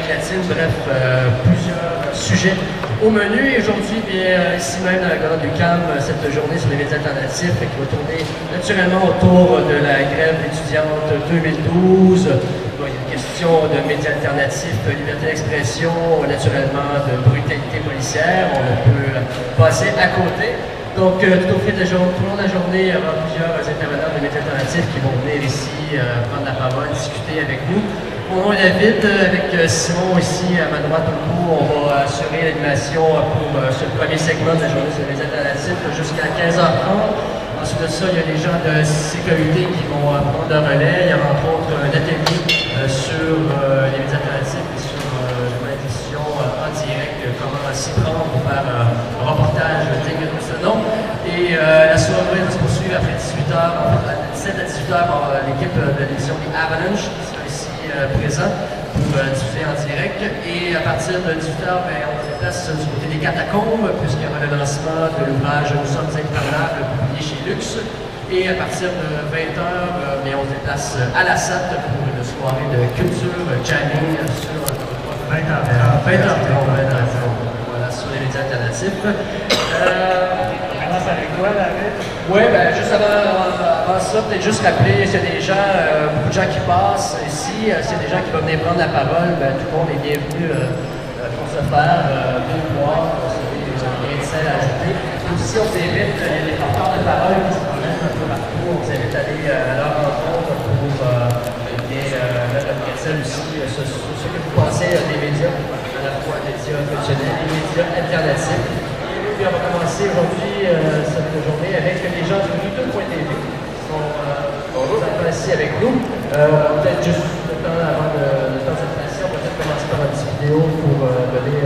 l'Amérique latine, bref, plusieurs sujets au menu. Et aujourd'hui, ici même dans la grande UQAM, cette journée sur les médias alternatifs qui va tourner naturellement autour de la grève étudiante 2012. Bon, il y a une question de médias alternatifs, de liberté d'expression, naturellement de brutalité policière. On ne peut passer à côté. Donc, tout au fil de tout au long de la journée, il y aura plusieurs intervenants de médias alternatifs qui vont venir ici prendre la parole, discuter avec nous. Mon nom est David, avec Simon ici à ma droite au bout. On va assurer l'animation pour ce premier segment de la journée sur les médias alternatifs jusqu'à 15h30. Ensuite de ça, il y a des gens de sécurité qui vont prendre le relais. Il y a entre autres un atelier sur les médias alternatifs et sur la diffusion en direct, comment s'y prendre pour faire un reportage digne de ce nom. Et la soirée va se poursuivre après 18h, en fait, à 17 à 18h par l'équipe de l'émission des Avalanche qui sera ici présent pour diffuser en direct. Et à partir de 18h, on se déplace du côté des catacombes, puisqu'il y aura le lancement de l'ouvrage Nous sommes imprenables, publié chez Lux. Et à partir de 20h, on se déplace à la SAT pour une soirée de culture, jamming sur 20h30, voilà, sur les médias alternatifs. Commence avec toi, David? Oui, juste avant ça, peut-être juste rappeler s'il y a des gens, beaucoup de gens qui passent ici, s'il y a des gens qui vont venir prendre la parole, tout le monde est bienvenu pour se faire deux boire, des grains de sel à ajouter. Aussi, on s'invite, il y a des porteurs de parole qui se promènent un peu partout, on s'invite à aller à leur rencontre pour mettre un grain de sel aussi sur ce que vous pensez des médias, à la fois des médias traditionnels et des médias alternatifs. Puis on va commencer aujourd'hui cette journée avec les gens de YouTube.tv qui sont ici avec nous. Peut-être juste le temps avant de faire cette présentation, on va peut-être commencer par une petite vidéo pour donner.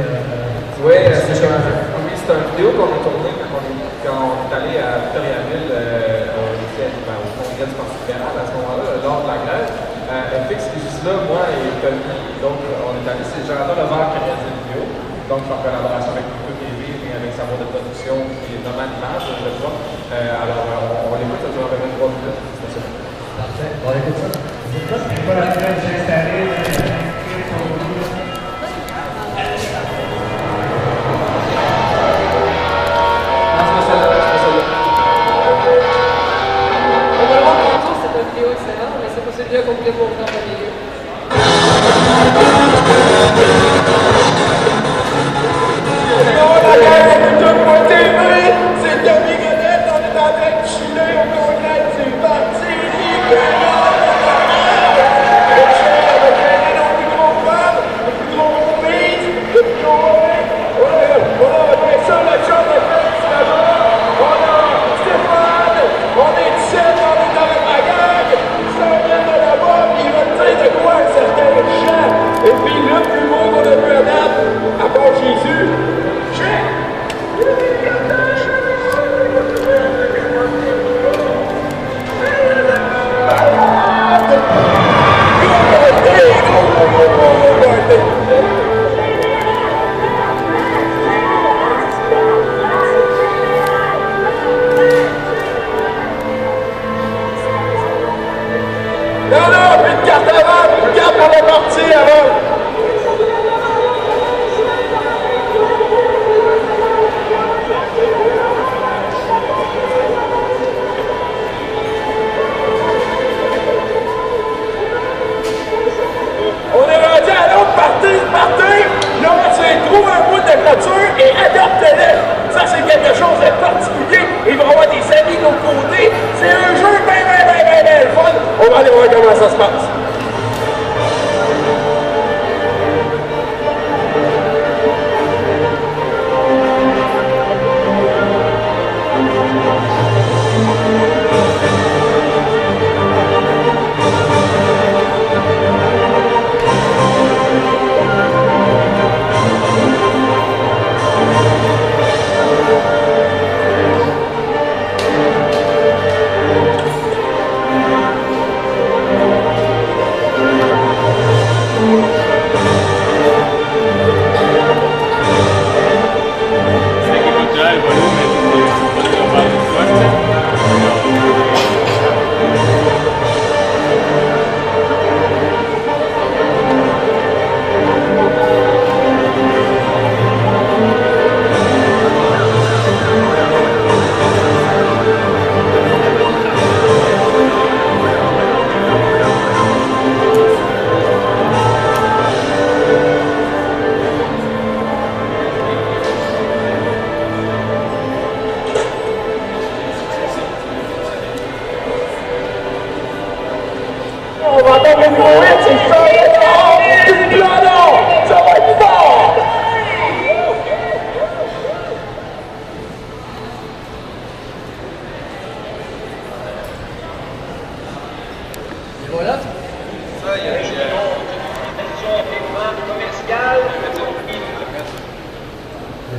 Oui, c'est une vidéo qu'on a tournée quand on est allé à Victoriaville au congrès du Parti libéral à ce moment-là, lors de la grève. FX qui est juste là, moi et Tony. Donc on est allé, c'est Jonathan Levert qui a réalisé la vidéo, donc en collaboration avec YouTube.tv et avec sa boîte de production qui est Nomad Image, je crois. Alors on l'écoute, ça dure à peu près 3 minutes. C'est ça. Parfait, on écoute ça. C'est quoi la grève j'ai installé? Bien complètement dans la vidéo. La guerre de YouTube.tv, c'est Tommy Gannett, on est en train de chiller au congrès du Parti libéral. Le chien avec nos plus gros fans, le plus gros beat, le plus gros. Après ça, la job de Félix là-bas. On a Stéphane, on est 17, on est dans la bagarre. Ils s'en viennent de là-bas, puis ils veulent dire de quoi un certain chant. Et puis le plus gros qu'on a vu à date, à part Jésus, non, une carte avant, une carte pour le parti avant.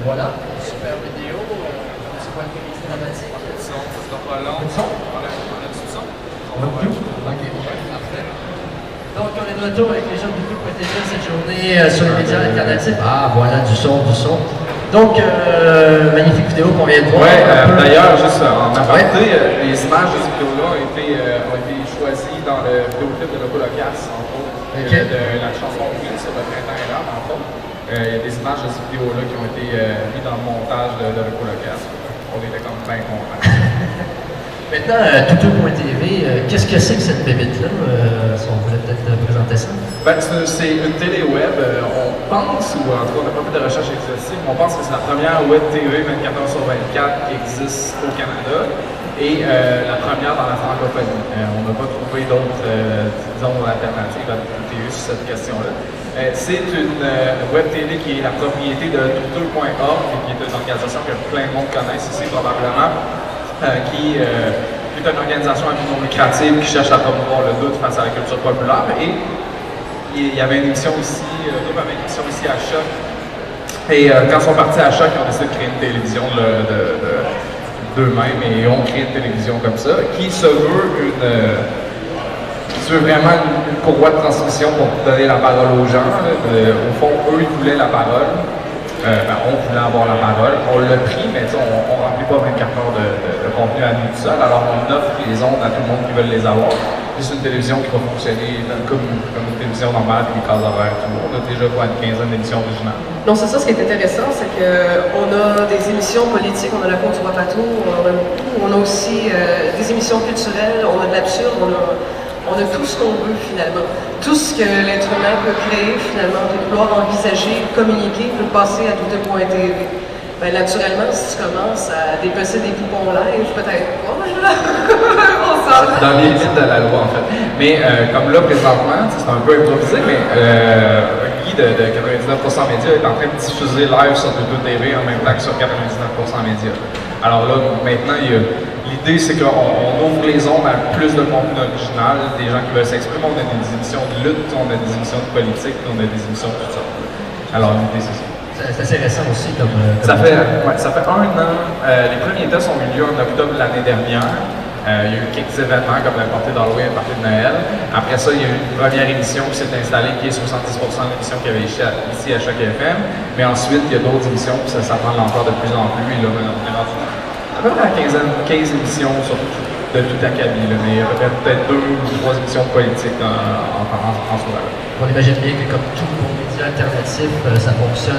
voilà, super vidéo. C'est quoi le comédie dramatique? Ça sera pas long. Le son? On a du son. On va tout? Ok, parfait. Donc, on est de retour avec les gens de Beaucoup.tv cette journée sur les médias alternatifs. Ah, voilà, du son, du son. Donc, magnifique vidéo qu'on vient de voir. Ouais, d'ailleurs, juste en aparté, les images de cette vidéo-là ont été choisies dans le vidéoclip de Loco Locasse, entre autres, de la chanson Oui sur le printemps et l'âme, entre autres. Il y a des images de cette vidéo-là qui ont été mises dans le montage de Loco Locasse. On était comme bien contents. Maintenant, Toutou.tv, qu'est-ce que c'est que cette bébête-là? Si on voulait peut-être présenter ça. Ben, c'est une télé web, on pense, ou en tout cas on n'a pas fait de recherche exhaustive, mais on pense que c'est la première web TV 24 heures sur 24 qui existe au Canada et la première dans la francophonie. On n'a pas trouvé d'autres, disons, alternatives à TV sur cette question-là. C'est une web télé qui est la propriété de Toutou.org, qui est une organisation que plein de monde connaissent ici probablement. Qui est une organisation à but non lucrative qui cherche à promouvoir le doute face à la culture populaire. Et il y avait une émission aussi, le groupe avait une émission ici à Choc. Et quand ils sont partis à Choc, ils ont décidé de créer une télévision d'eux-mêmes et ont créé une télévision comme ça, qui se veut vraiment une courroie de transmission pour donner la parole aux gens. Au fond, eux, ils voulaient la parole. On voulait avoir la parole, on l'a pris, mais on ne remplit pas 24 heures de contenu à nous tout seul, alors on offre les ondes à tout le monde qui veut les avoir. C'est une télévision qui va fonctionner comme une télévision normale, puis les cases horaires, tout. On a déjà une quinzaine d'émissions originales. Non, c'est ça, ce qui est intéressant, c'est qu'on a des émissions politiques, on a la Cour du Wapato, on a aussi des émissions culturelles, on a de l'absurde, on a tout ce qu'on veut finalement. Tout ce que l'être humain peut créer finalement, peut vouloir envisager, communiquer, peut passer à Toutou.tv. Ben, naturellement, si tu commences à dépecer des poupons live, peut-être pas, on s'en va. Dans les limites de la loi en fait. Mais comme là présentement, c'est un peu improvisé, mais Guy de 99% Média est en train de diffuser live sur Toutou.tv en même temps que sur 99% Média. Alors là, maintenant, l'idée, c'est qu'on ouvre les ondes à plus de contenu original, des gens qui veulent s'exprimer. On a des émissions de lutte, on a des émissions de politique, on a des émissions de tout ça. Alors l'idée, c'est ça. C'est assez récent aussi comme... Ça fait 1 an. Les premiers tests ont eu lieu en octobre de l'année dernière. Il y a eu quelques événements comme la partie d'Halloween et la partie de Noël. Après ça, il y a eu une première émission qui s'est installée, qui est 70% de l'émission qu'il y avait ici à Choc FM. Mais ensuite, il y a d'autres émissions, puis ça prend de l'ampleur de plus en plus. Et là, on est rendu à peu près 15 émissions de tout acabit, mais il y a peut-être 2 ou 3 émissions politiques en soi. On imagine bien que comme tout bon média alternatif, ça fonctionne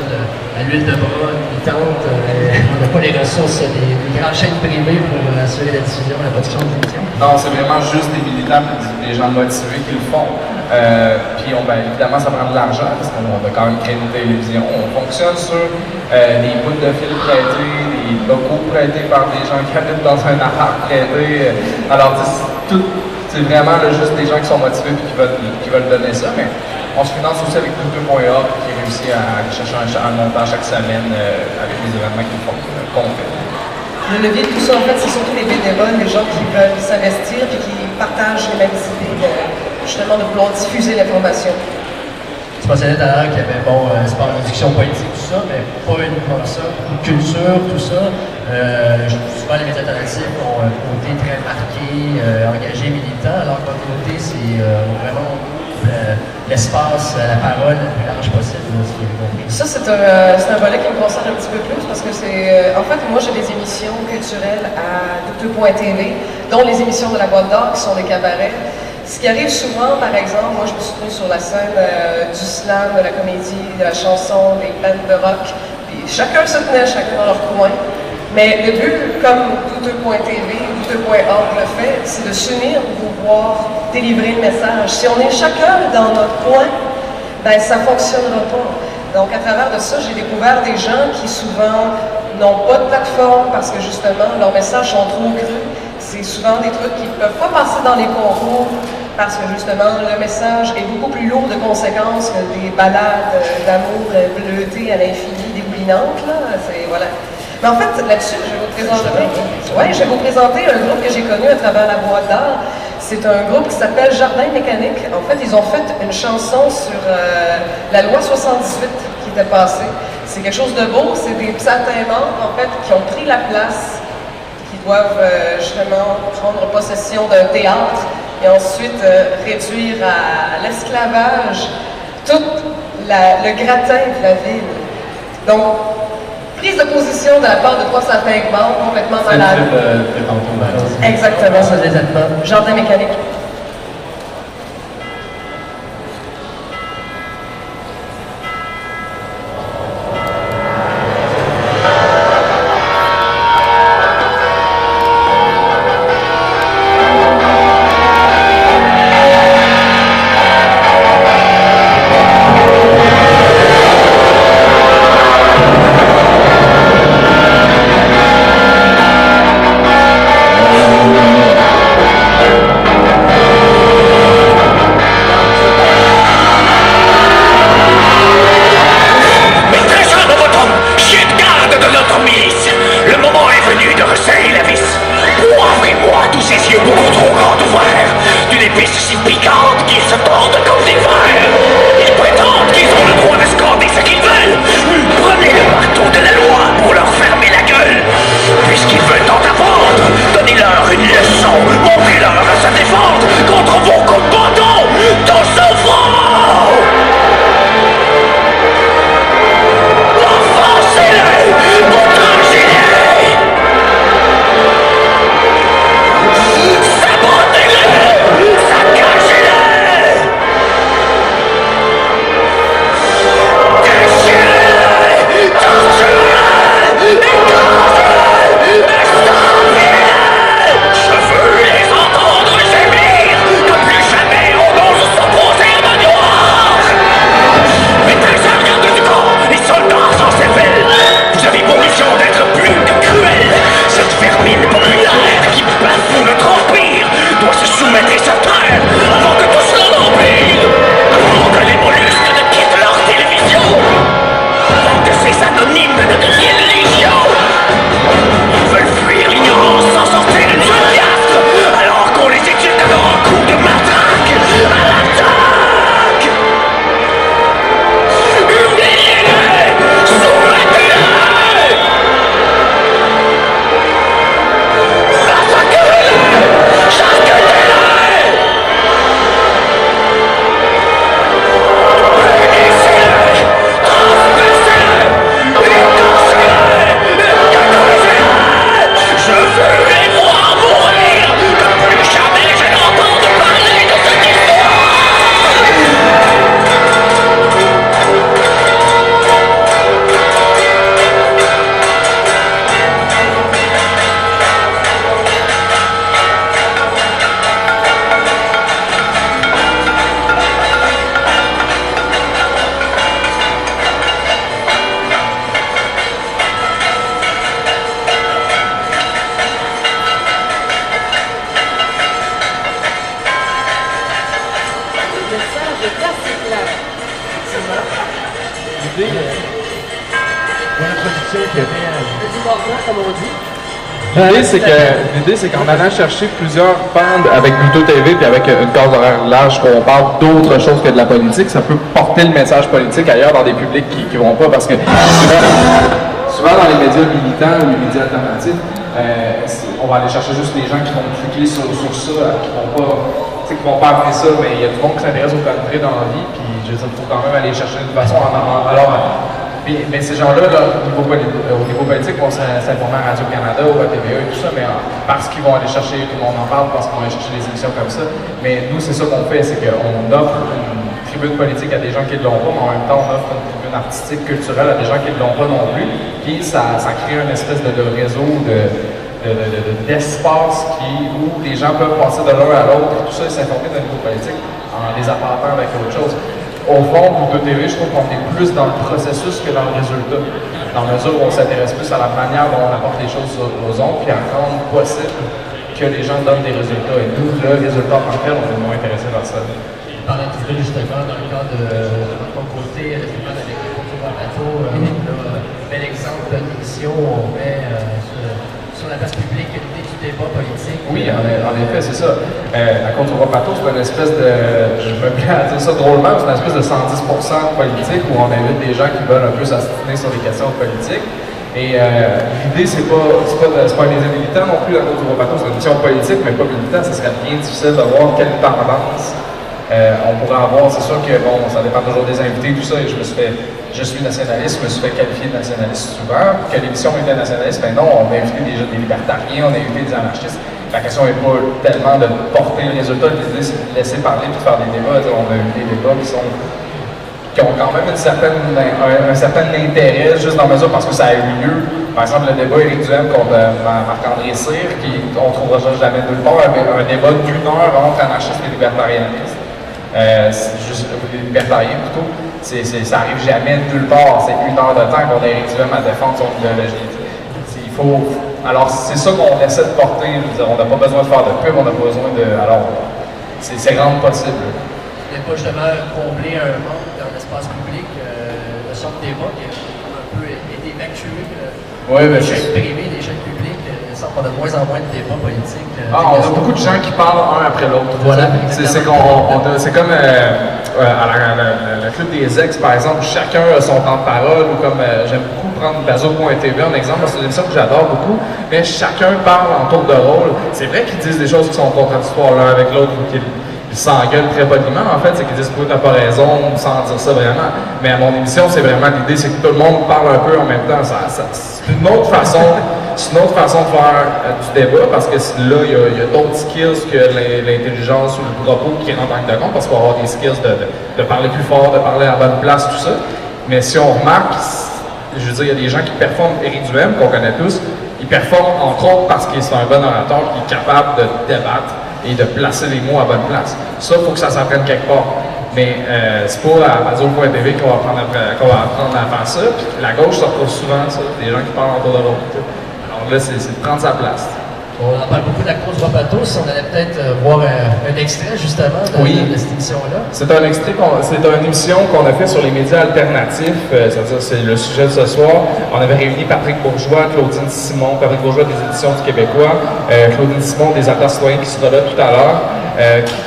à l'huile de bras, militante. On n'a pas les ressources des grandes chaînes privées pour assurer la diffusion et la production de l'émission. Non, c'est vraiment juste des militants, des gens motivés qui le font. Puis évidemment, ça prend de l'argent parce qu'on a quand même créé une télévision. On fonctionne sur des bouts de fil prêtés, des locaux prêtés par des gens qui habitent dans un appart prêté. Alors, c'est vraiment juste des gens qui sont motivés et qui veulent donner ça. Mais on se finance aussi avec Toutou.org qui réussit à aller chercher un montant chaque semaine avec les événements qu'ils font qu'on fait. Le levier de tout ça, en fait, c'est surtout les bénévoles, les gens qui veulent s'investir et qui partagent les mêmes idées, justement, de vouloir diffuser l'information. Tu mentionnais tout à l'heure qu'il y avait, sport, réduction politique, tout ça, mais pas uniquement ça, beaucoup de culture, tout ça. Souvent, les médias alternatifs ont un côté très marqué, engagé, militant, alors que l'autre côté, c'est vraiment l'espace, la parole le plus large possible, ce qui est compris. Ça, c'est un volet qui me concerne un petit peu plus parce que c'est... en fait, moi, j'ai des émissions culturelles à Toutou.tv, dont les émissions de la Boîte d'Or, qui sont des cabarets. Ce qui arrive souvent, par exemple, moi je me suis trouvée sur la scène du slam, de la comédie, de la chanson, des bandes de rock. Puis chacun se tenait, chacun dans leur coin. Mais le but, comme Toutou.tv, Toutou.org le fait, c'est de s'unir pour pouvoir délivrer le message. Si on est chacun dans notre coin, ben ça ne fonctionnera pas. Donc à travers de ça, j'ai découvert des gens qui souvent n'ont pas de plateforme parce que justement, leurs messages sont trop crus. C'est souvent des trucs qui ne peuvent pas passer dans les concours parce que justement, le message est beaucoup plus lourd de conséquences que des balades d'amour bleutées à l'infini, dégoulinantes. Voilà. Mais en fait, là-dessus, je vais vous présenter un groupe que j'ai connu à travers la Boîte d'Art. C'est un groupe qui s'appelle Jardin Mécanique. En fait, ils ont fait une chanson sur la loi 78 qui était passée. C'est quelque chose de beau, c'est des psaltins morts, en fait, qui ont pris la place, qui doivent justement prendre possession d'un théâtre et ensuite réduire à l'esclavage tout le gratin de la ville. Donc, prise de position de la part de trois saltimbanques morts complètement malades. Exactement. Ça des Allemands. Jardin Mécanique. L'idée, c'est qu'en allant chercher plusieurs bandes avec Pluto TV puis avec une case horaire large, qu'on parle d'autre chose que de la politique, ça peut porter le message politique ailleurs dans des publics qui vont pas, parce que souvent dans les médias militants ou les médias alternatifs, on va aller chercher juste les gens qui vont cliquer sur ça, qui vont pas amener ça, mais il y a du monde qui s'intéresse au country dans la vie, puis je veux dire, il faut quand même aller chercher de façon mais ces gens-là, au niveau politique, vont s'informer à Radio-Canada ou à TVA et tout ça, mais parce qu'ils vont aller chercher, tout le monde en parle, parce qu'ils vont aller chercher des émissions comme ça. Mais nous, c'est ça qu'on fait, c'est qu'on offre une tribune politique à des gens qui ne l'ont pas, mais en même temps, on offre une tribune artistique, culturelle à des gens qui ne l'ont pas non plus. Puis ça crée une espèce de réseau d'espace où les gens peuvent passer de l'un à l'autre, tout ça, et s'informer d'un niveau politique en les appartenant avec autre chose. Au fond, Pluto TV, je trouve qu'on est plus dans le processus que dans le résultat. Dans la mesure où on s'intéresse plus à la manière dont on apporte les choses aux autres, puis à rendre possible que les gens donnent des résultats. Et nous, le résultat en tant que tel, on est moins intéressé dans ça. Par l'intérêt, justement, dans le cadre de ton côté, justement, avec les concours à bateau, bel exemple d'émission où on met sur la place publique l'idée du débat politique. Oui, Oui, en effet, c'est ça. La Contre-Pato, c'est une espèce de, je me plais à dire ça drôlement, c'est une espèce de 110% politique où on invite des gens qui veulent un peu s'astiner sur des questions politiques. Et l'idée, c'est pas un des militants non plus, la Contre-Pato, c'est une question politique, mais pas militant. Ce serait bien difficile de voir quelle tendance on pourrait avoir. C'est sûr que, bon, ça dépend toujours des invités, tout ça, et je suis nationaliste, je me suis fait qualifier de nationaliste souvent. Pour que l'émission était nationaliste, mais non, on a invité des libertariens, on a invité des anarchistes. La question n'est pas tellement de porter le résultat, l'idée c'est de laisser parler et de faire des débats. On a eu des débats qui ont quand même un certain intérêt, juste dans la mesure parce que ça a eu lieu. Par exemple, le débat Éric Duhem contre Marc-André Cyr, qu'on ne trouvera jamais nulle part, un débat d'1 heure entre anarchistes et libertarianistes. Juste les libertariens plutôt. Ça arrive jamais nulle part. C'est 1 heure de temps qu'on a Éric Duhem à défendre son idéologie. Alors, c'est ça qu'on essaie de porter. Je veux dire, on n'a pas besoin de faire de pub, on a besoin de. Alors, c'est rendre possible. Il n'est pas justement combler un manque dans l'espace public, le centre des débat qui a un peu été évacué. Des chaînes privées, des chaînes publiques, il semble qu'on a de moins en moins de débats politiques. On a beaucoup de gens qui parlent un après l'autre. Voilà. C'est comme à le Club des Ex, par exemple, chacun a son temps de parole, ou comme j'aime beaucoup prendre Bazo.tv en exemple, c'est une émission que j'adore beaucoup, mais chacun parle en tour de rôle. C'est vrai qu'ils disent des choses qui sont contradictoires l'un avec l'autre, ou qu'ils s'engueulent très poliment, en fait, c'est qu'ils disent « t'as pas raison » sans dire ça vraiment. Mais à mon émission, c'est vraiment l'idée, c'est que tout le monde parle un peu en même temps. C'est une autre façon de faire du débat, parce que là, il y a d'autres skills que l'intelligence ou le propos qui rentrent en ligne de compte, parce qu'il faut avoir des skills de parler plus fort, de parler à la bonne place, tout ça. Mais si on remarque, je veux dire, il y a des gens qui performent, Éric Duhem, qu'on connaît tous, il performe entre autres parce qu'il est un bon orateur qui est capable de débattre et de placer les mots à bonne place. Ça, il faut que ça s'apprenne quelque part. Mais c'est pas à Bazo.tv qu'on va apprendre à faire ça. Puis la gauche, ça retrouve souvent ça, des gens qui parlent autour de l'autre. Alors là, c'est de prendre sa place. On en parle beaucoup de la Contre-Pato, si on allait peut-être voir un extrait justement de cette émission-là. C'est un extrait, c'est une émission qu'on a fait sur les médias alternatifs, c'est-à-dire c'est le sujet de ce soir. On avait réuni Patrick Bourgeois, Claudine Simon, Patrick Bourgeois des éditions du Québécois, Claudine Simon des Affaires citoyennes qui sera là tout à l'heure.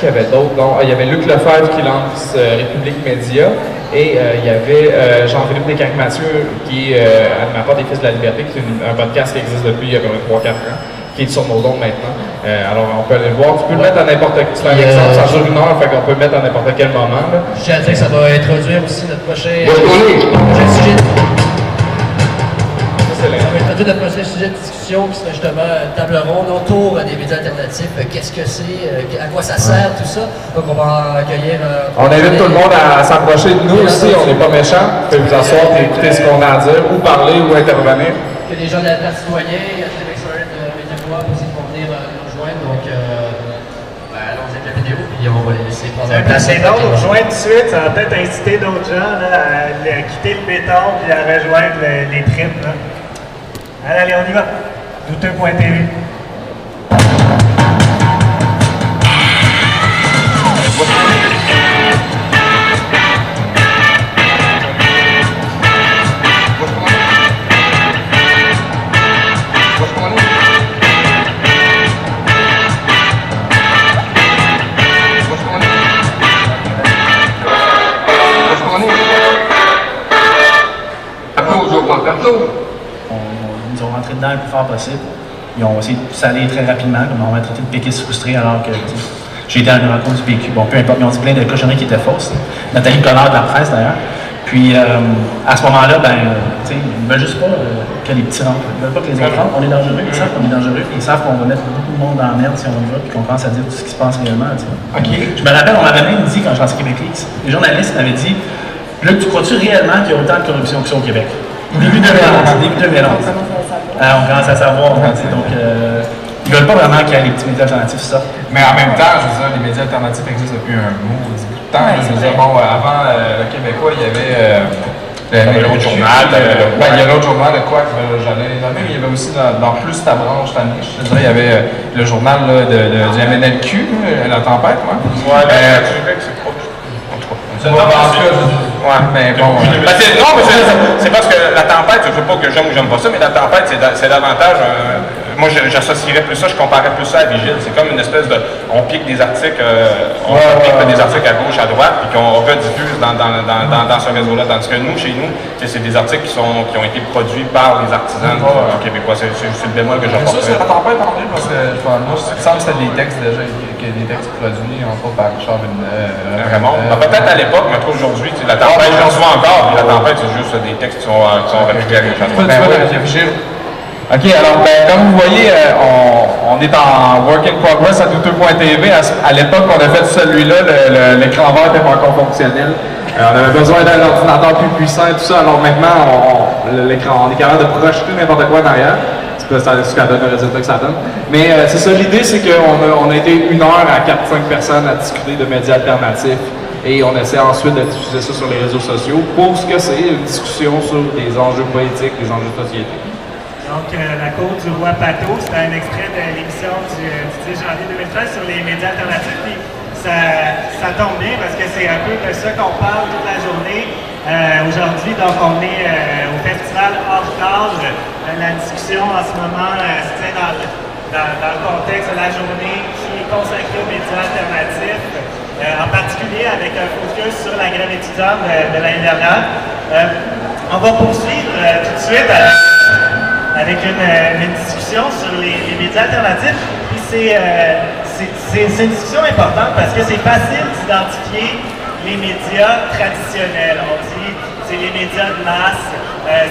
Qui y avait d'autres? Il y avait Luc Lefebvre qui lance République Média. Et il y avait Jean-Philippe Descartes-Mathieu qui est animateur des Fils de la Liberté, qui est un podcast qui existe depuis il y a comme 3-4 ans, qui est sur nos ondes maintenant. Alors on peut aller le voir. Tu peux le mettre à n'importe quel moment. C'est un exemple, ça dure 1 heure, fait qu'on peut le mettre à n'importe quel moment. Je tiens à dire que ça va introduire aussi notre prochain sujet. Ça va introduire notre prochain sujet de discussion qui sera justement table ronde autour des médias alternatifs. Qu'est-ce que c'est, à quoi ça sert, tout ça. Donc on va accueillir. On invite tout le monde à s'approcher de nous aussi, on n'est pas méchants. Vous pouvez vous asseoir et écouter ce qu'on a à dire, ou parler, ou intervenir. Il y a des gens de la place citoyen, il y a des experts de Médiapois aussi qui vont venir nous rejoindre. Donc allons-y avec la vidéo, puis on va les laisser prendre la place. C'est drôle, rejoindre tout de suite, ça va peut-être inciter d'autres gens là, à quitter le béton et à rejoindre les tripes. Là. Allez, on y va. Douteux.tv. Ils ont rentré dedans le plus fort possible. Ils ont essayé de s'aller très rapidement, comme on m'a traité de péquiste frustré alors que j'ai été à une rencontre du PQ. Bon, peu importe, ils ont dit plein de cochonneries qui étaient fausses. Nathalie Collard de la presse d'ailleurs. Puis à ce moment-là, ils ne veulent juste pas que les petits rentrent. Ils ne veulent pas que les autres rentrent. On est dangereux, ils savent qu'on est dangereux. Ils savent qu'on va mettre beaucoup de monde dans la merde si on y va, puis qu'on commence à dire tout ce qui se passe réellement. Okay. Je me rappelle, on m'avait même dit quand je suis en Québec, les journalistes m'avaient dit « Là, tu crois-tu réellement qu'il y a autant de corruption que ça au Québec? » Début 2011. On commence à savoir. Donc, ils veulent pas vraiment qu'il y ait les petits médias alternatifs sortent. Mais en même temps, je veux dire, les médias alternatifs existent depuis un bout de temps. Je veux dire, bon, avant le Québécois, il y avait l'autre journal. Il y avait l'autre journal de quoi que j'allais nommer, mais il y avait aussi dans plus ta branche, ta niche. Je dirais, il y avait le journal du MNLQ, La Tempête. Ouais, Québec, c'est proche. Ouais, mais bon. C'est parce que La Tempête, je ne sais pas que j'aime ou j'aime pas ça, mais La Tempête, c'est davantage moi, j'associerais plus ça, je comparais plus ça à Vigile. C'est comme une espèce de. On pique des articles, pique des articles à gauche, à droite, puis qu'on rediffuse dans ce réseau-là. Tandis que nous, chez nous, c'est des articles qui ont été produits par les artisans québécois. C'est le bémol que j'apporte. Mais ça t'en pas étendu parce que moi, il me semble que c'était des textes déjà, des textes produits, entre autres, par Richard Raymond. Peut-être à l'époque, mais aujourd'hui, la tempête, j'en reçois encore, puis la tempête, c'est juste des textes qui sont récupérés. OK, alors comme vous voyez, on est en work in progress à douteux.tv. À l'époque, on a fait celui-là, l'écran vert n'était pas encore fonctionnel. On avait besoin d'un ordinateur plus puissant et tout ça. Alors maintenant, l'écran, on est capable de projeter n'importe quoi derrière. C'est pas ce que ça donne, le résultat que ça donne. Mais c'est ça, l'idée, c'est qu'on a été 1 heure à 4-5 personnes à discuter de médias alternatifs. Et on essaie ensuite de diffuser ça sur les réseaux sociaux pour ce que c'est, une discussion sur des enjeux politiques, des enjeux de société. Donc, la Côte du Roi Pato, c'était un extrait de l'émission du 10 janvier 2013 sur les médias alternatifs. Puis ça tombe bien parce que c'est un peu de ça qu'on parle toute la journée. Aujourd'hui, donc, on est au festival hors cadre. La discussion en ce moment se tient dans le contexte de la journée qui est consacrée aux médias alternatifs, en particulier avec un focus sur la grève étudiante de l'année dernière. On va poursuivre tout de suite avec une discussion sur les médias alternatifs. Puis c'est une discussion importante parce que c'est facile d'identifier les médias traditionnels. On dit c'est les médias de masse,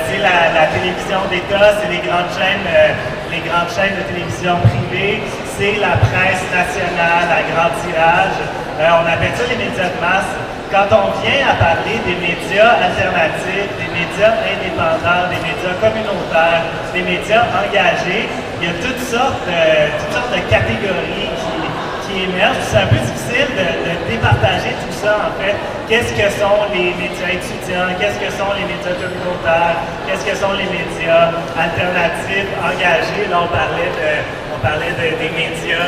c'est la télévision d'État, c'est les grandes chaînes de télévision privée, c'est la presse nationale à grand tirage. On appelle ça les médias de masse. Quand on vient à parler des médias alternatifs, des médias indépendants, des médias communautaires, des médias engagés, il y a toutes sortes de catégories qui émergent. C'est un peu difficile de départager tout ça, en fait. Qu'est-ce que sont les médias étudiants? Qu'est-ce que sont les médias communautaires? Qu'est-ce que sont les médias alternatifs, engagés? Là, on parlait des médias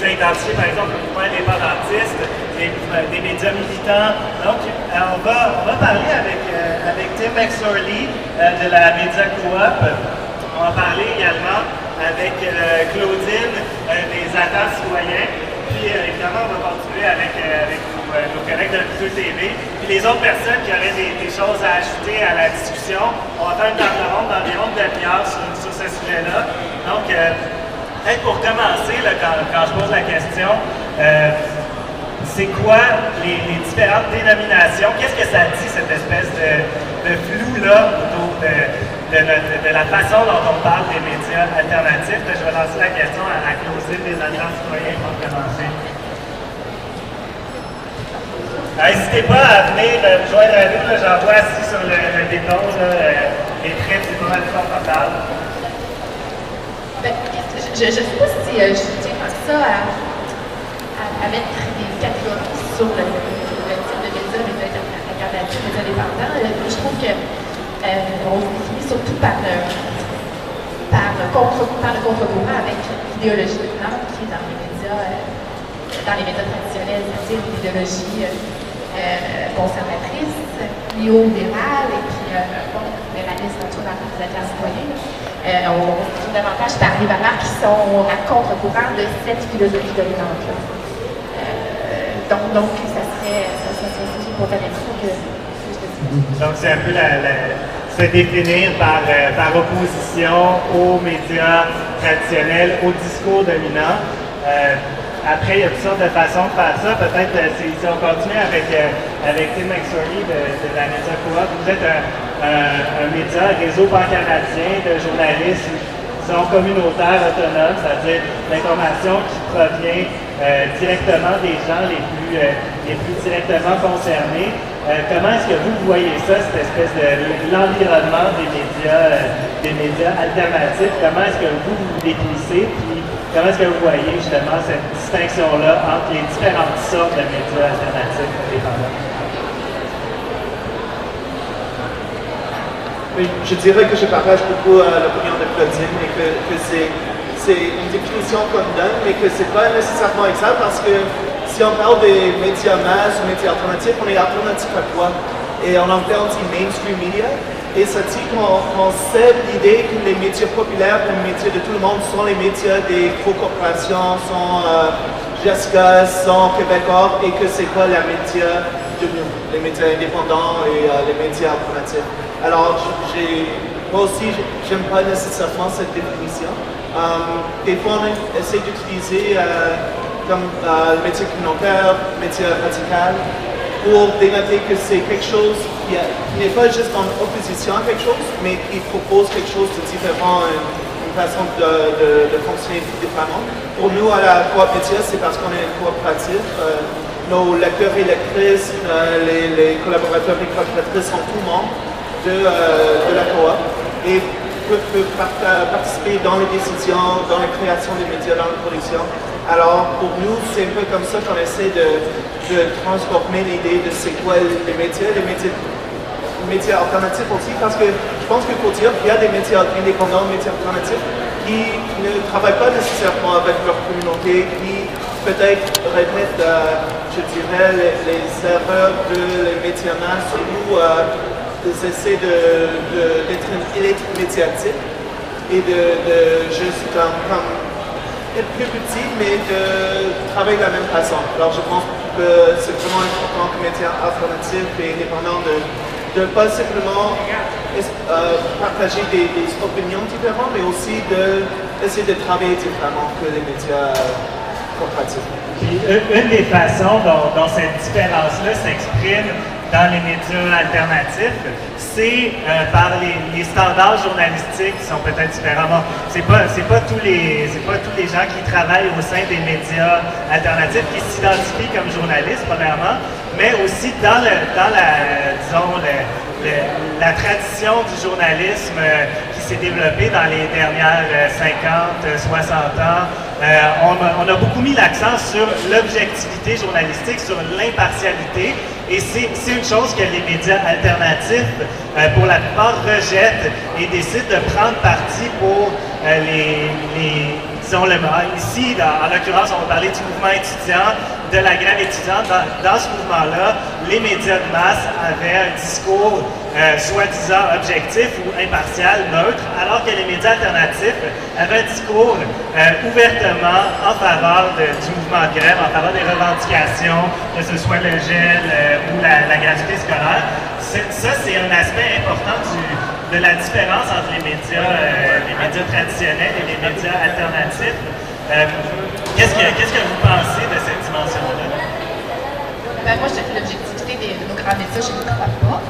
identifiés, par exemple, le mouvement indépendantiste, des médias militants. Donc, on va parler avec Tim McSorley de la Media Co-op. On va parler également avec Claudine des Attentes citoyens. Puis, évidemment, on va continuer avec nos collègues de Douteux TV. Puis, les autres personnes qui auraient des choses à ajouter à la discussion, on va faire une table ronde d'environ une demi-heure sur ce sujet-là. Donc, peut-être pour commencer, là, quand je pose la question, c'est quoi les différentes dénominations? Qu'est-ce que ça dit, cette espèce de flou-là autour de la façon dont on parle des médias alternatifs? Je vais lancer la question à Claudine des Alliances citoyennes pour commencer. N'hésitez pas à venir me joindre à nous. J'en vois assis sur le béton, les traits du mal confortable. Je ne sais pas si je tiens comme ça à mettre des catégories sur le type de médias alternatifs, médias indépendants. Je trouve qu'on se définit surtout par le contre-courant avec l'idéologie dominante qui est dans les médias traditionnels, c'est-à-dire l'idéologie conservatrice, néolibérale et puis libéralisme en tout dans la classe citoyenne. On trouve davantage par les valeurs qui sont à contre-courant de cette philosophie dominante-là. Donc, ça serait pour ta lecture que je te dis. Donc, c'est un peu se définir par opposition aux médias traditionnels, au discours dominant. Après, il y a toutes sortes de façons de faire ça. Peut-être, si on continue avec Tim McSorley de la Media Co-op, vous êtes un média, un réseau pan-canadien de journalistes qui sont communautaires, autonomes, c'est-à-dire l'information qui provient directement des gens les plus directement concernés. Comment est-ce que vous voyez ça, cette espèce de l'environnement des médias alternatifs? Comment est-ce que vous définissez? Puis comment est-ce que vous voyez justement cette distinction-là entre les différentes sortes de médias alternatifs indépendants? Oui, je dirais que je partage beaucoup l'opinion de Claudine et que c'est une définition qu'on donne, mais que c'est pas nécessairement exact parce que si on parle des médias masse ou médias alternatifs, on est alternatif à quoi? Et on entend dit mainstream media. Et ça dit qu'on sait l'idée que les métiers populaires, les métiers de tout le monde, sont les métiers des gros corporations, sont Jessica, sont Québécois, et que c'est quoi les métiers de nous, les métiers indépendants et les métiers alternatifs. Alors, moi aussi, j'aime pas nécessairement cette définition. Des fois, on essaie d'utiliser comme le métier communautaire, le métier radical, pour dénoter que c'est quelque chose qui n'est pas juste en opposition à quelque chose, mais qui propose quelque chose de différent, une façon de fonctionner différemment. Pour nous, à la Coop Média, c'est parce qu'on est une coopérative. Nos lecteurs et lectrices, les collaborateurs et collaboratrices sont tous membres de la Coop et peuvent participer dans les décisions, dans la création des médias, dans la production. Alors, pour nous, c'est un peu comme ça qu'on essaie de transformer l'idée de c'est quoi les métiers alternatifs aussi, parce que je pense qu'il faut dire qu'il y a des métiers indépendants, des métiers alternatifs, qui ne travaillent pas nécessairement avec leur communauté, qui peut-être répètent, je dirais, les erreurs les métiers masse ou essaient d'être une élite médiatique et de juste comme être plus petit, mais de travailler de la même façon. Alors, je pense que c'est vraiment important que les métiers alternatifs et indépendants de pas simplement partager des opinions différentes, mais aussi d'essayer de travailler différemment que les médias corporatifs. Une des façons dont cette différence-là s'exprime dans les médias alternatifs, c'est par les standards journalistiques qui sont peut-être différents. C'est pas tous les gens qui travaillent au sein des médias alternatifs qui s'identifient comme journalistes, premièrement, mais aussi dans la tradition du journalisme qui s'est développée dans les dernières 50, 60 ans. On a beaucoup mis l'accent sur l'objectivité journalistique, sur l'impartialité, et c'est une chose que les médias alternatifs, pour la plupart, rejettent et décident de prendre parti pour disons, ici, en l'occurrence, on va parler du mouvement étudiant, de la grève étudiante. Dans ce mouvement-là, les médias de masse avaient un discours soi-disant objectif ou impartial, neutre, alors que les médias alternatifs avaient un discours ouvertement en faveur du mouvement de grève, en faveur des revendications, que ce soit le gel ou la gratuité scolaire. Ça, c'est un aspect important de la différence entre les médias traditionnels et les médias alternatifs. Qu'est-ce que vous pensez de cette dimension-là? Moi, je dirais que l'objectivité de nos grands médias, je ne crois pas.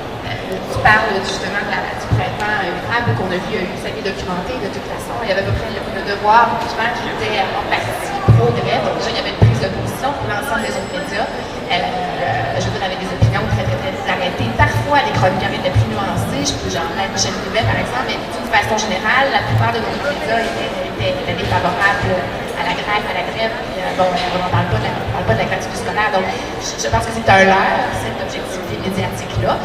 Tu parles justement du printemps érable qu'on a vu, ça a été documenté de toute façon. Il y avait à peu près le devoir, justement, qui était en partie pro-grève. Donc, déjà, il y avait une prise de position pour l'ensemble des autres médias. Je veux dire, avec des opinions très, très, très arrêtées. Parfois, les chroniqueurs étaient plus nuancés, genre Michel Rivet, par exemple, mais d'une façon générale, la plupart de nos médias étaient défavorables à la grève. Puis, bon, on n'en parle pas de la gratuité scolaire. Donc, je pense que c'est un leurre, cette objectivité médiatique-là.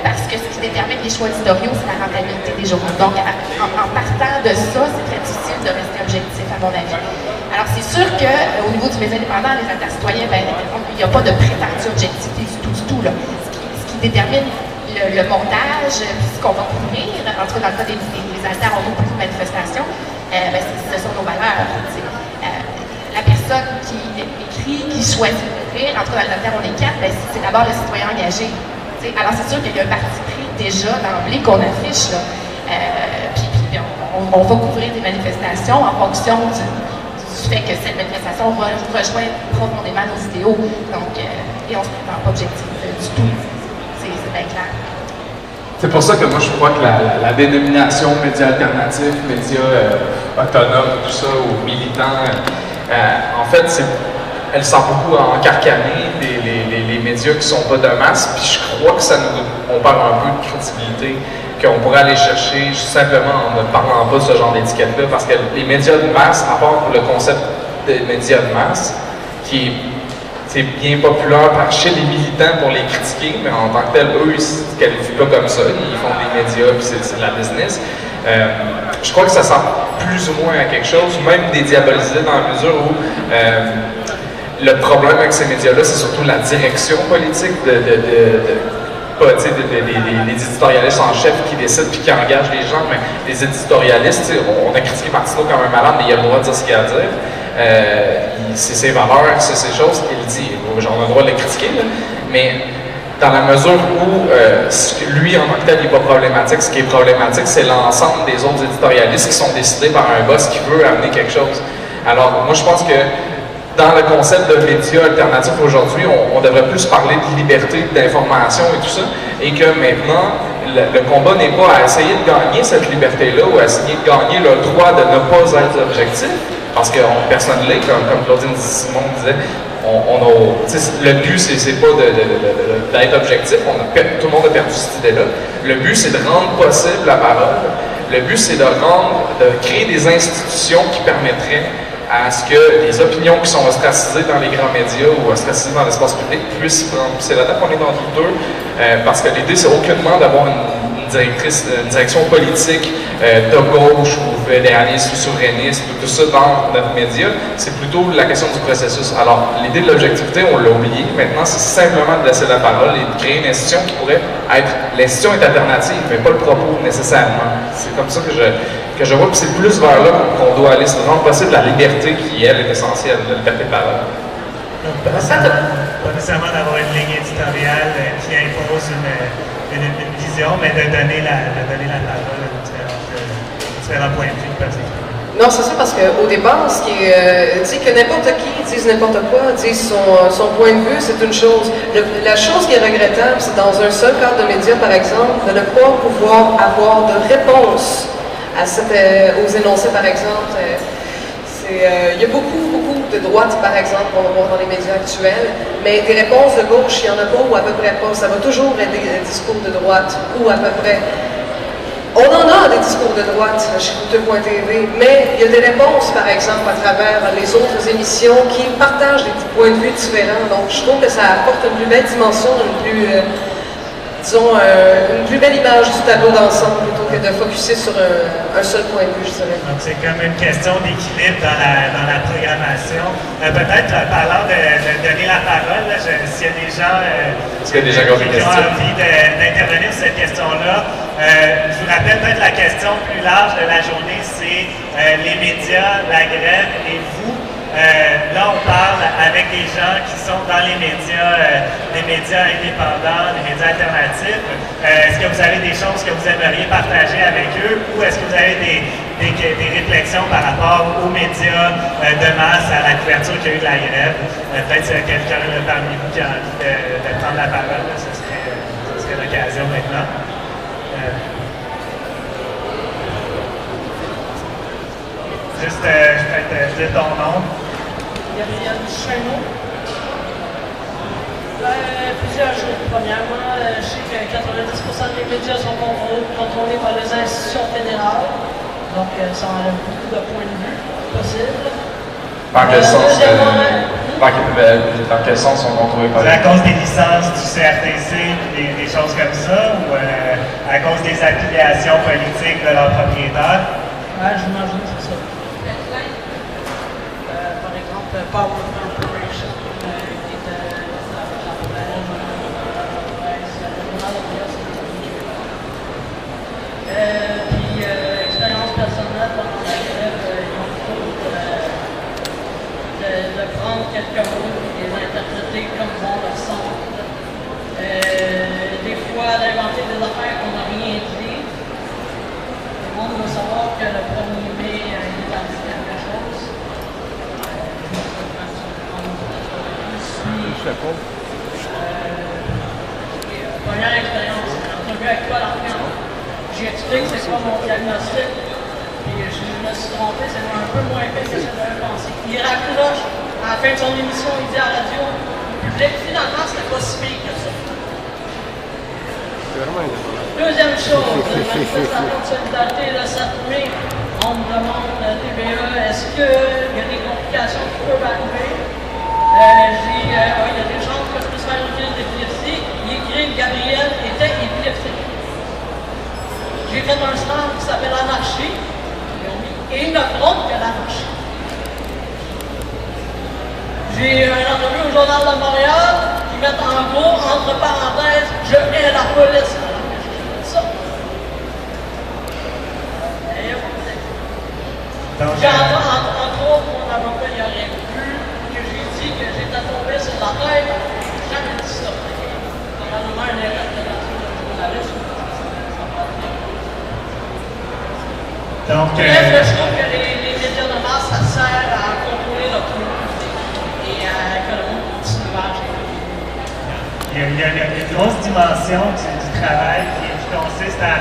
Parce que ce qui détermine les choix éditoriaux, c'est la rentabilité des journaux. Donc, en partant de ça, c'est très difficile de rester objectif, à mon avis. Alors, c'est sûr qu'au niveau du média indépendant, les intercitoyens, il n'y a pas de prétendue objectivité du tout. Là. Ce qui détermine le montage, puis ce qu'on va couvrir, en tout cas dans le cas des alters, on a beaucoup de manifestations, ce sont nos valeurs. La personne qui écrit, qui choisit d'écrire, en tout cas dans l'alter, on est 4, c'est d'abord le citoyen engagé. Alors, c'est sûr qu'il y a un parti pris déjà d'emblée qu'on affiche, là. Puis on va couvrir des manifestations en fonction du fait que cette manifestation va rejoindre profondément nos idéaux. Donc, et on ne se prétend pas objectif du tout. C'est bien clair. C'est pour ça que moi, je crois que la dénomination médias alternatifs, médias autonomes, tout ça, ou militants, en fait, elle sent beaucoup encarcaner les médias qui ne sont pas de masse, puis je crois que on perd un peu de crédibilité qu'on pourrait aller chercher simplement en ne parlant pas de ce genre d'étiquette-là, parce que les médias de masse, à part le concept des médias de masse, qui est bien populaire chez les militants pour les critiquer, mais en tant que tel, eux, ils ne se qualifient pas comme ça, ils font des médias, puis c'est de la business. Je crois que ça sent plus ou moins à quelque chose, même dédiabolisé dans la mesure où le problème avec ces médias-là, c'est surtout la direction politique, pas pas les éditorialistes en chef qui décident puis qui engagent les gens, mais les éditorialistes, on a critiqué Martineau comme un malade, mais il a le droit de dire ce qu'il a à dire. C'est ses valeurs, c'est ses choses qu'il dit. On a le droit de les critiquer, là, mais dans la mesure où lui, en tant que tel, n'est pas problématique, ce qui est problématique, c'est l'ensemble des autres éditorialistes qui sont décidés par un boss qui veut amener quelque chose. Alors, moi, je pense que dans le concept de médias alternatifs aujourd'hui, on devrait plus parler de liberté d'information et tout ça, et que maintenant, le combat n'est pas à essayer de gagner cette liberté-là ou à essayer de gagner le droit de ne pas être objectif, parce que personne ne l'est, comme Claudine Simon disait. Le but, c'est pas d'être objectif, tout le monde a perdu cette idée-là. Le but, c'est de rendre possible la parole. Le but, c'est de créer des institutions qui permettraient à ce que les opinions qui sont ostracisées dans les grands médias ou ostracisées dans l'espace public puissent prendre. C'est là-dedans qu'on est dans le deux, parce que l'idée, c'est aucunement d'avoir une direction politique de gauche ou fédéraliste ou souverainiste, tout ça dans notre média, c'est plutôt la question du processus. Alors, l'idée de l'objectivité, on l'a oublié. Maintenant, c'est simplement de laisser la parole et de créer une institution qui pourrait être... L'institution est alternative, mais pas le propos nécessairement. C'est comme ça que je vois, puis c'est plus vers là qu'on doit aller, c'est de rendre possible la liberté qui, elle, est essentielle, la liberté de parole. Pas nécessairement d'avoir une ligne éditoriale qui impose une vision, mais de donner la parole à différents points de vue peut-être. Non, c'est ça, parce qu'au départ, ce qui dit que n'importe qui dise n'importe quoi, dise son point de vue, c'est une chose. La chose qui est regrettable, c'est dans un seul cadre de médias, par exemple, de ne pas pouvoir avoir de réponse aux énoncés, par exemple. Il y a beaucoup de droite, par exemple, qu'on va voir dans les médias actuels, mais des réponses de gauche, il n'y en a pas ou à peu près pas. Ça va toujours être des discours de droite ou à peu près. On en a des discours de droite chez Douteux.tv, mais il y a des réponses, par exemple, à travers les autres émissions qui partagent des points de vue différents. Donc, je trouve que ça apporte une plus belle dimension, une plus belle image du tableau d'ensemble plutôt que de focusser sur un seul point de vue, je dirais. Donc, c'est comme une question d'équilibre dans la programmation. Peut-être, parlant de donner la parole, s'il y a des gens qui ont envie d'intervenir sur cette question-là, je vous rappelle peut-être la question plus large de la journée, c'est les médias, la grève et vous. Là, on parle avec des gens qui sont dans les médias indépendants, les médias alternatifs. Est-ce que vous avez des choses que vous aimeriez partager avec eux ou est-ce que vous avez des réflexions par rapport aux médias de masse, à la couverture qu'il y a eu de la grève? Peut-être qu'il y a quelqu'un parmi vous qui a envie de prendre la parole. Ce serait l'occasion maintenant. Juste dire ton nom. Gabriel Chameau. Plusieurs choses. Premièrement, je sais que 90% des médias sont contrôlés par les institutions fédérales. Donc, ça enlève beaucoup de points de vue possibles. Dans quel sens sont contrôlés par les... À cause des licences du CRTC, des choses comme ça, ou à cause des affiliations politiques de leurs propriétaires? J'imagine que c'est ça. Par exemple, Power Corporation, qui était la presse, puis, expérience personnelle pendant la grève, ils ont de prendre quelques mots et les interpréter comme bon leur semble. Des fois, d'inventer des affaires qu'on n'a rien dit. Tout le monde veut savoir que le 1er mai, il est arrivé quelque chose. Première expérience, entrevue avec toi, l'enfant. J'explique c'est quoi mon diagnostic. Puis je me suis trompé, c'est un peu moins fait que ce que j'avais pensé. Il raccroche à la fin de son émission, il dit à la radio, le public, finalement, c'était pas si pire que ça. Deuxième chose, manifestation de solidarité le 7 mai, on me demande TVA, est-ce qu'il y a des complications qui peuvent arriver? Il y a des chances que je puisse faire une crise d'épilepsie. Il écrit Gabriel était épileptique. J'ai fait un stand qui s'appelle Anarchie. Et il ne compte que l'anarchie. J'ai un entrevue au Journal de Montréal qui met en gros, entre parenthèses, je Je hais la police. Ça. Et Donc, entre autres, mon avocat, il aurait vu que j'ai dit que j'étais tombé sur la tête. J'ai jamais dit ça. Probablement une interprétation de journaliste. donc Bref, je trouve que les médias de masse, ça sert à contrôler l'opinion publique et à que le monde continue à agir. il y a une grosse dimension du travail qui consiste à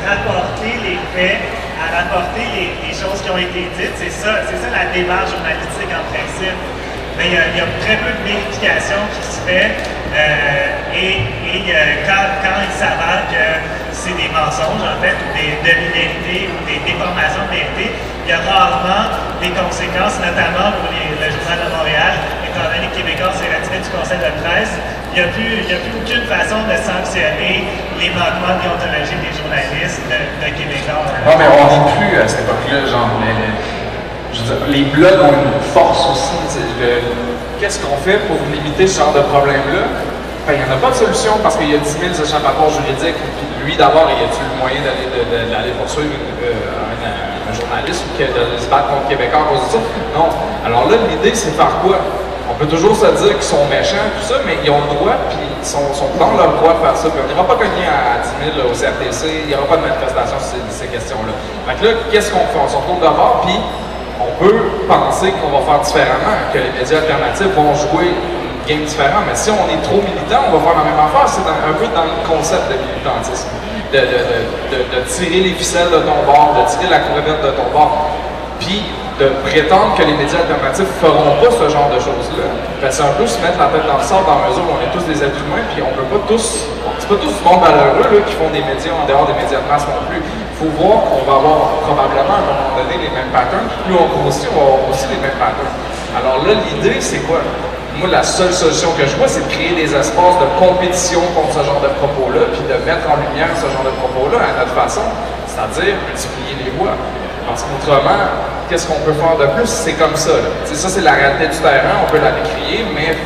rapporter les faits, à rapporter les choses qui ont été dites. C'est ça la démarche journalistique en principe. Mais il y a très peu de vérification qui se fait quand il s'avère que c'est des mensonges, en fait, ou des demi-vérités ou des déformations de vérité, il y a rarement des conséquences, notamment pour le Journal de Montréal, étant donné que Québécois s'est retiré du Conseil de presse. Il n'y a plus aucune façon de sanctionner les manquements déontologiques des journalistes de Québécois. Non, mais on n'est plus à cette époque-là, genre, je veux dire, les blogs ont une force aussi. Qu'est-ce qu'on fait pour limiter ce genre de problème-là? Enfin, il n'y en a pas de solution parce qu'il y a 10 000 échappatoires juridiques. Puis lui, d'abord, y a-t-il le moyen d'aller poursuivre un journaliste ou de se battre contre Québécois à cause de ça? Non. Alors là, l'idée, c'est de faire quoi? On peut toujours se dire qu'ils sont méchants, tout ça, mais ils ont le droit, puis ils sont dans leur droit de faire ça. Puis on n'ira pas cogner à 10 000 au CRTC, il n'y aura pas de manifestation sur ces questions-là. Fait que là, qu'est-ce qu'on fait? On se retourne d'abord, puis on peut penser qu'on va faire différemment, que les médias alternatifs vont jouer une game différente. Mais si on est trop militant, on va faire la même affaire. C'est un peu dans le concept de militantisme. De tirer les ficelles de ton bord, de tirer la crevette de ton bord. Puis de prétendre que les médias alternatifs ne feront pas ce genre de choses-là. C'est un peu se mettre la tête dans le sable dans la mesure où on est tous des êtres humains, puis on peut pas tous, c'est pas tous du monde malheureux là, qui font des médias en dehors des médias de masse non plus. Il faut voir qu'on va avoir probablement à un moment donné les mêmes patterns, plus on grossit, on va avoir aussi les mêmes patterns. Alors là, l'idée, c'est quoi? Moi, la seule solution que je vois, c'est de créer des espaces de compétition contre ce genre de propos-là, puis de mettre en lumière ce genre de propos-là à notre façon, c'est-à-dire multiplier les voix. Parce qu'autrement, qu'est-ce qu'on peut faire de plus? C'est comme ça. Ça, c'est la réalité du terrain, on peut la décrier, mais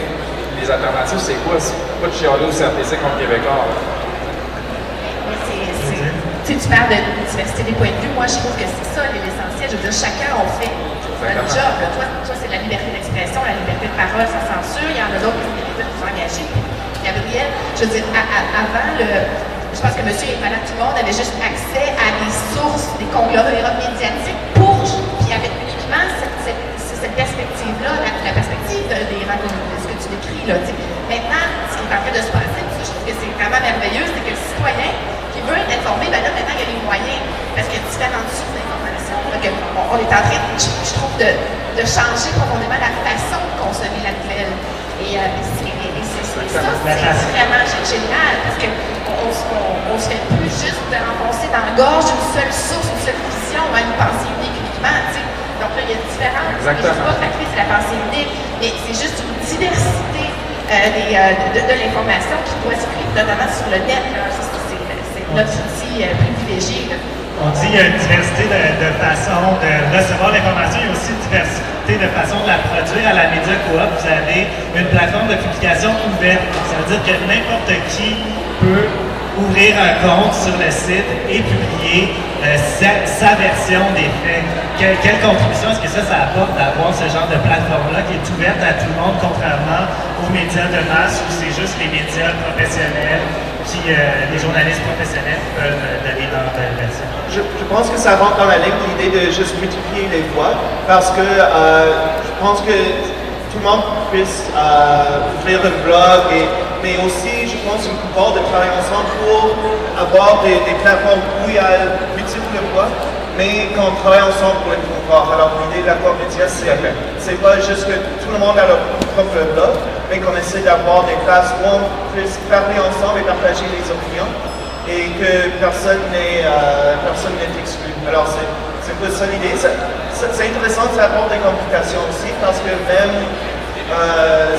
les alternatives, c'est quoi? C'est pas de chialer au CRTC contre Québécois. Tu parles de diversité des points de vue. Moi, je trouve que c'est ça l'essentiel. Je veux dire, chacun on fait notre job. Toi c'est la liberté d'expression, la liberté de parole sans censure. Il y en a d'autres qui ont été plus engagés. Gabriel, je veux dire, avant je pense que monsieur et madame tout le monde avait juste accès à des sources, des conglomérats médiatiques puis avec uniquement cette perspective-là, la perspective des rencontres, de ce que tu décris là. Maintenant, ce qui est en train de se passer, je trouve que c'est vraiment merveilleux, c'est que le citoyen qui veut être informé, ben là, maintenant, il y a les moyens, parce qu'il y a différentes sources d'information. On est en train, je trouve, de changer profondément la façon de consommer la nouvelle. Et ça, c'est vraiment génial, parce qu'on se fait plus juste de renfoncer dans la gorge une seule source, une seule vision, une pensée unique uniquement, tu sais. Donc là, il y a différentes. Je ne dis pas que la clé, c'est la pensée unique, mais c'est juste une diversité de l'information qui doit circuler, notamment sur le net. C'est notre outil privilégié. On dit qu'il y a une diversité de façons de recevoir l'information, il y a aussi une diversité de façons de la produire. À la Média Coop, vous avez une plateforme de publication ouverte. Ça veut dire que n'importe qui peut ouvrir un compte sur le site et publier sa version des faits. Quelle contribution est-ce que ça apporte d'avoir ce genre de plateforme-là qui est ouverte à tout le monde, contrairement aux médias de masse où c'est juste les médias professionnels qui les journalistes professionnels peuvent donner leur version? Je pense que ça rentre dans la ligne l'idée de juste multiplier les voix parce que je pense que tout le monde puisse ouvrir un blog, mais aussi je pense une pouvoir de travailler ensemble pour avoir des plateformes où il y a multiples voix, mais qu'on travaille ensemble pour le pouvoir. Alors l'idée de l'accord média, c'est pas juste que tout le monde a leur propre blog, mais qu'on essaie d'avoir des places où on puisse parler ensemble et partager les opinions et que personne n'est exclu. Alors c'est un peu ça l'idée. C'est intéressant, ça apporte des complications aussi parce que même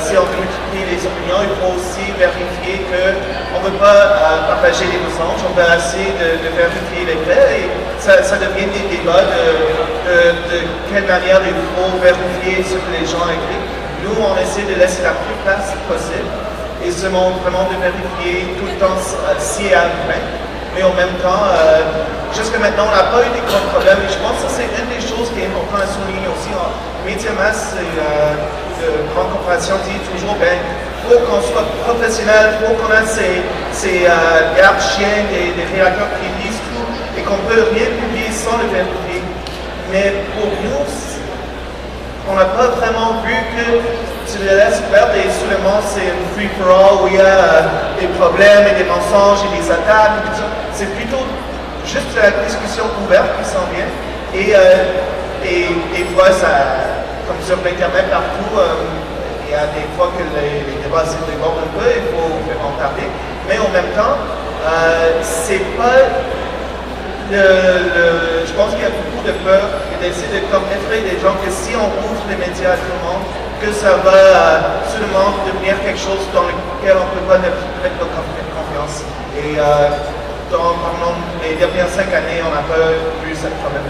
si on veut multiplier les opinions, il faut aussi vérifier qu'on ne veut pas partager les mensonges, on veut essayer de vérifier les faits et ça devient des débats de quelle manière il faut vérifier ce que les gens écrivent. Nous, on essaie de laisser la plus place possible et se demandent vraiment de vérifier tout le temps si elle arrive. Mais en même temps, jusqu'à maintenant, on n'a pas eu des grands problèmes. Et je pense que ça, c'est une des choses qui est importante à souligner aussi. En métier masse de grande corporation dit toujours, il faut qu'on soit professionnel, il faut qu'on ait ces gardes-chiens, des réacteurs qui lisent tout, et qu'on ne peut rien publier sans le vérifier. Mais pour nous, on n'a pas vraiment vu que tu le laisses faire et soudainement c'est un free-for-all où il y a des problèmes et des mensonges et des attaques et tout ça. C'est plutôt juste la discussion ouverte qui s'en vient. Et des fois, comme sur l'Internet partout, il y a des fois que les débats se débordent un peu, il faut en parler. Mais en même temps, c'est pas... je pense qu'il y a beaucoup de peur et d'essayer de effrayer des gens que si on ouvre les médias à tout le monde, que ça va seulement devenir quelque chose dans lequel on ne peut pas mettre de confiance. Et pendant les dernières 5 années, on n'a pas vu ce problème.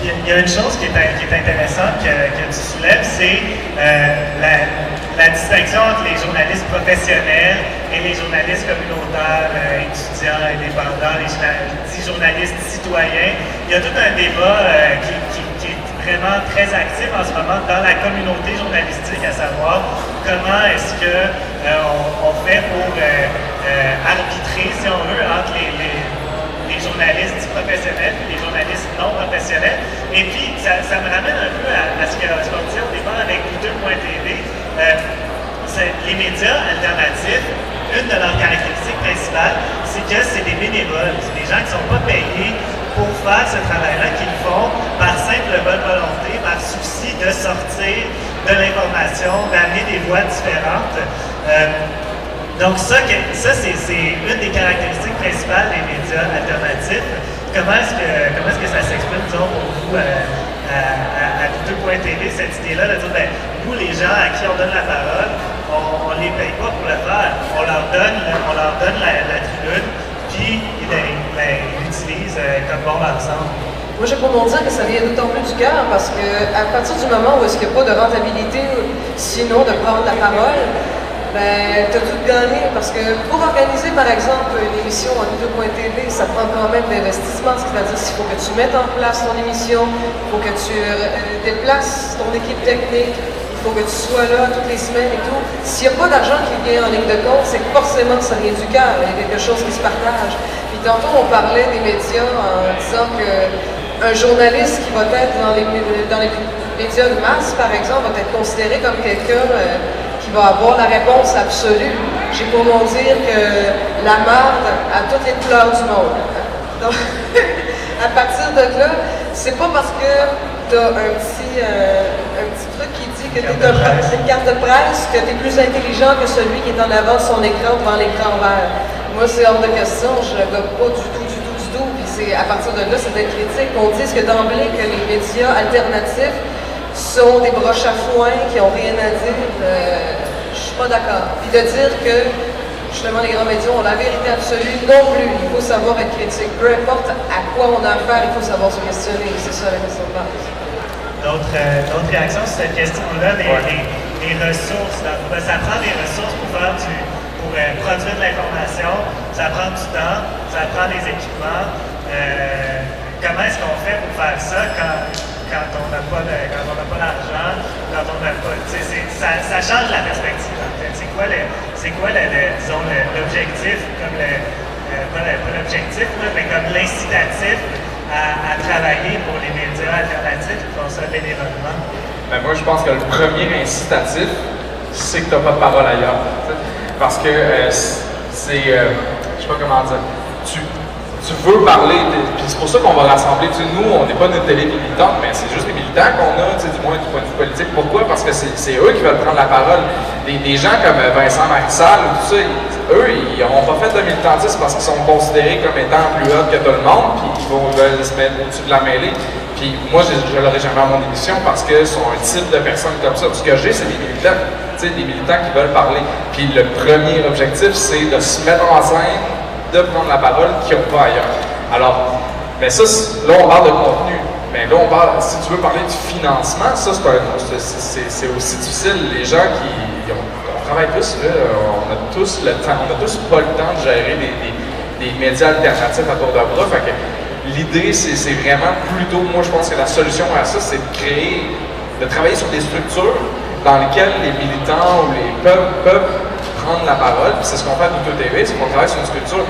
Il y a une chose qui est intéressante que tu soulèves, c'est la distinction entre les journalistes professionnels et les journalistes communautaires, étudiants, indépendants, les journalistes citoyens. Il y a tout un débat qui est vraiment très actif en ce moment dans la communauté journalistique, à savoir comment est-ce qu'on fait pour arbitrer, si on veut, entre les journalistes professionnels et les journalistes non professionnels. Et puis, ça me ramène un peu à ce qu'on disait au départ avec Douteux.tv. Les médias alternatifs, une de leurs caractéristiques principales, c'est que c'est des bénévoles. C'est des gens qui ne sont pas payés pour faire ce travail-là, qu'ils font par simple bonne volonté, par souci de sortir de l'information, d'amener des voix différentes. Donc ça c'est une des caractéristiques principales des médias alternatifs. Comment est-ce que ça s'exprime, disons, pour vous à Douteux.tv, cette idée-là de dire, nous, les gens à qui on donne la parole, on ne les paye pas pour le faire. On leur donne la tribune, puis ils l'utilisent comme bon leur semble. Moi, j'ai pour dire que ça vient d'autant plus du cœur parce qu'à partir du moment où il n'y a pas de rentabilité, sinon de prendre la parole, tu as tout gagné parce que pour organiser, par exemple, une émission en Douteux.tv, ça prend quand même d'investissement, c'est-à-dire qu'il faut que tu mettes en place ton émission, il faut que tu déplaces ton équipe technique, il faut que tu sois là toutes les semaines et tout. S'il n'y a pas d'argent qui vient en ligne de compte, c'est que forcément ça vient du cœur, il y a quelque chose qui se partage. Puis tantôt, on parlait des médias en disant qu'un journaliste qui va être dans les médias de masse, par exemple, va être considéré comme quelqu'un qui va avoir la réponse absolue. J'ai pour mon dire que la marde a toutes les couleurs du monde. Donc, à partir de là, c'est pas parce que tu as un petit truc qui dit que tu es une carte de presse que tu es plus intelligent que celui qui est en avant de son écran devant l'écran vert. Moi, c'est hors de question, je ne gobe pas du tout. Puis c'est à partir de là, c'est d'être critique. On dit que d'emblée que les médias alternatifs sont des broches à foin qui n'ont rien à dire, je suis pas d'accord. Puis de dire que justement les grands médias ont la vérité absolue, non plus. Il faut savoir être critique. Peu importe à quoi on a affaire, il faut savoir se questionner. C'est ça la question de base. D'autres réactions sur cette question-là, les ressources. Ça prend des ressources pour produire de l'information, ça prend du temps, ça prend des équipements. Comment est-ce qu'on fait pour faire ça quand on n'a pas l'argent, quand on n'a pas... Ça change la perspective, en fait. C'est quoi disons, l'objectif, comme pas l'objectif, mais comme l'incitatif à travailler pour les médias alternatifs qui font ça bénévolement? Moi, je pense que le premier incitatif, c'est que tu n'as pas de parole ailleurs. Parce que c'est... je sais pas comment dire. Tu veux parler, puis c'est pour ça qu'on va rassembler, nous, on n'est pas une télé militante, mais c'est juste les militants qu'on a, du moins du point de vue politique. Pourquoi? Parce que c'est eux qui veulent prendre la parole. Des gens comme Vincent Marissal ou tout ça, eux, ils n'auront pas fait de militantisme parce qu'ils sont considérés comme étant plus hauts que tout le monde, puis ils veulent se mettre au-dessus de la mêlée. Puis moi, je ne l'aurai jamais à mon émission parce que sont un type de personnes comme ça. Ce que j'ai, c'est des militants, des militants qui veulent parler. Puis le premier objectif, c'est de se mettre en scène, de prendre la parole qu'il n'y a pas ailleurs. Alors, mais ça, là, on parle de contenu. Mais là, on parle, si tu veux parler du financement, ça, c'est aussi difficile. Les gens qui ont travaille tous, là, on a tous le temps, on a tous pas le temps de gérer des médias alternatifs à tour de bras. Fait que l'idée, c'est vraiment plutôt, moi je pense que la solution à ça, c'est de travailler sur des structures dans lesquelles les militants ou les peuvent prendre la parole. Puis c'est ce qu'on fait à Douto TV, c'est qu'on travaille sur une structure.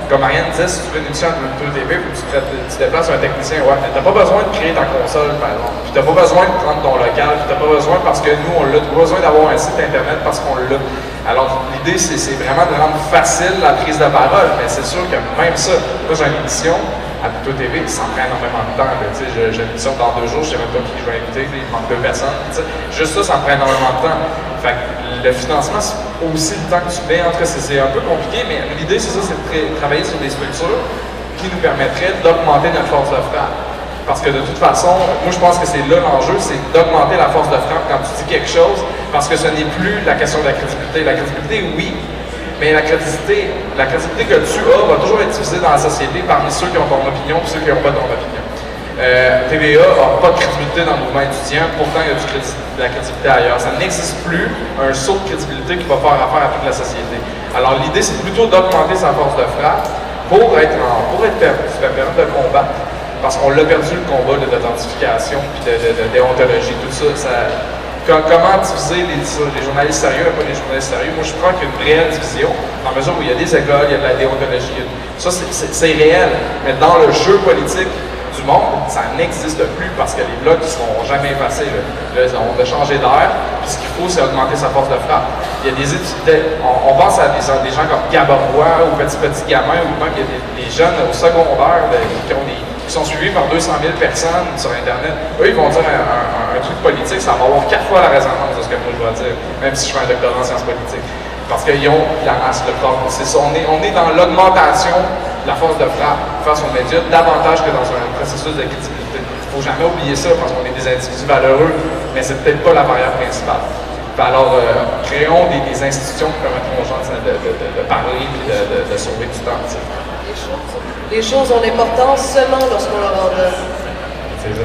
Comme Marianne disait, si tu fais une émission à Douto TV, tu déplaces un technicien, ouais, t'as pas besoin de créer ta console, par exemple. Puis t'as pas besoin de prendre ton local, puis t'as pas besoin parce que nous, on l'a, t'as pas besoin d'avoir un site internet parce qu'on l'a. Alors, l'idée, c'est vraiment de rendre facile la prise de parole, mais c'est sûr que même ça, moi j'ai une émission à Douto TV, ça me prend énormément de temps. J'ai une émission dans 2 jours, je sais même pas qui je vais inviter, il manque 2 personnes. T'sais. Juste ça me prend énormément de temps. Fait que le financement, c'est aussi le temps que tu mets. En tout cas, c'est un peu compliqué, mais l'idée, c'est ça, c'est de travailler sur des structures qui nous permettraient d'augmenter notre force de frappe. Parce que de toute façon, moi je pense que c'est là l'enjeu, c'est d'augmenter la force de frappe quand tu dis quelque chose, parce que ce n'est plus la question de la crédibilité. La crédibilité, oui, mais la crédibilité que tu as va toujours être divisée dans la société parmi ceux qui ont ton opinion et ceux qui n'ont pas ton opinion. TVA n'a pas de crédibilité dans le mouvement étudiant, pourtant il y a de la crédibilité ailleurs. Ça n'existe plus un saut de crédibilité qui va faire affaire à toute la société. Alors l'idée, c'est plutôt d'augmenter sa force de frappe pour être permis de combattre. Parce qu'on l'a perdu le combat d'authentification puis de déontologie, tout ça. Comment diviser les journalistes sérieux et pas les journalistes sérieux? Moi, je crois qu'il y a une réelle division, dans la mesure où il y a des écoles, il y a de la déontologie. Ça, c'est réel. Mais dans le jeu politique du monde, ça n'existe plus parce que les blocs ne seront jamais effacés. Là, on va changer d'air, puis ce qu'il faut, c'est augmenter sa force de frappe. Il y a des étudiants, on pense à des gens comme Gabarois ou Petit Gamin, ou même il y a des jeunes au secondaire qui sont suivis par 200 000 personnes sur Internet. Eux, ils vont dire un truc politique, ça va avoir 4 fois la résonance de ce que moi je vais dire, même si je fais un doctorat en sciences politiques. Parce qu'ils ont la masse de force. On est dans l'augmentation de la force de frappe face aux médias davantage que dans un processus de crédibilité. Il ne faut jamais oublier ça parce qu'on est des individus valeureux, mais c'est peut-être pas la barrière principale. Alors, créons des institutions qui permettront aux gens de parler et de sauver du temps. Les choses ont l'importance seulement lorsqu'on leur en donne. C'est ça.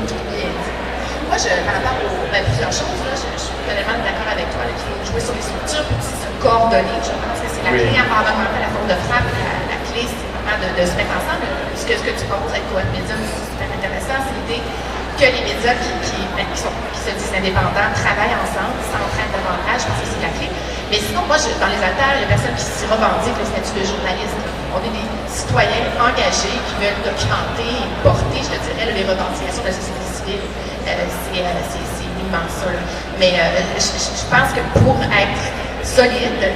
Moi, par rapport aux plusieurs choses, là, je suis totalement d'accord avec toi. Il faut jouer sur les structures et se coordonner. Je pense que c'est la clé avant d'augmenter la force de frappe. La clé, c'est vraiment de se mettre ensemble. Ce que tu proposes avec Coop Média, c'est super intéressant. C'est l'idée que les médias qui se disent indépendants travaillent ensemble, s'entraînent davantage. Je pense que c'est la clé. Mais sinon, moi, dans les alters, il y a personne qui s'y revendique le statut de journaliste. On est des citoyens engagés qui veulent documenter et porter, je te dirais, les revendications de la société civile. C'est immense, ça. Là. Mais je pense que pour être solide,